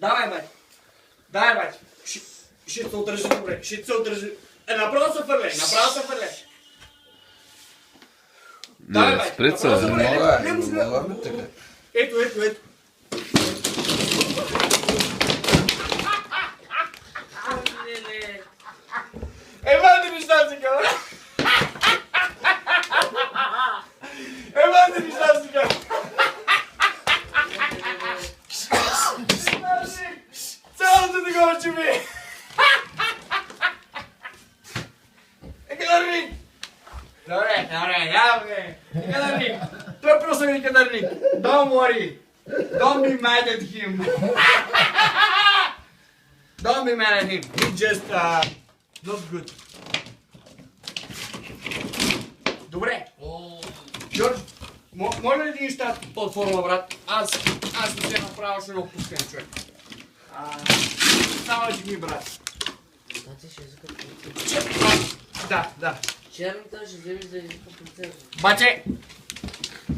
Давай, бать. Давай, бать. Ще се удържи добре. Ще се удържи. Направо се фърляй. Направо се фърляй. Давай, бать. Сприца, Направо се не фърляй. Не мога така. Ето. Ема да виждам сега, бе. Ема да виждам сега. Цялото такова чуми. Кадарник. Добре, яве. Кадарник. Той просто ми кадарник. Don't worry. Don't be mad at him. Don't be mad at him. He just not good. Добре. Джордж, може ли да ни щат платформа, брат? Аз не се направо ще отпускам, човек. Само жени, брат. Да. Черната ще вземе за един процент. Баче!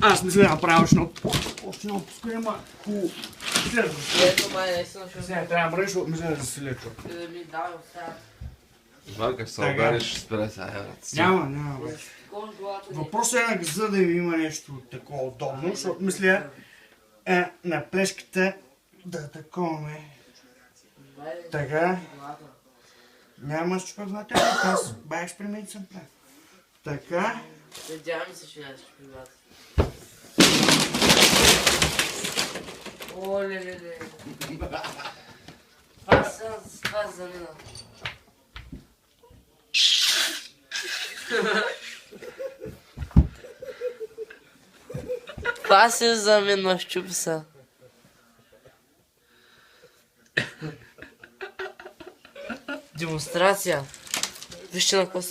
Аз не се направо ще отпускам, ама хубаво. Ето май наистина ще Сега трябва да мръж, мисля да се лечо. ми давай оставя. Вака, ще се удариш, ще спре сега, брат. Няма, бе. Кон главата ни. Въпросът е на газа да има нещо такова удобно, защото мисля на плешката да таковаме. Така. Няма да чупа главата, аз бая експеримент съм правил. Така. Надявам се, че не ще пиват. О, ле. Това за мен. Това се за мен щупи са. Демонстрация. Вижте на какво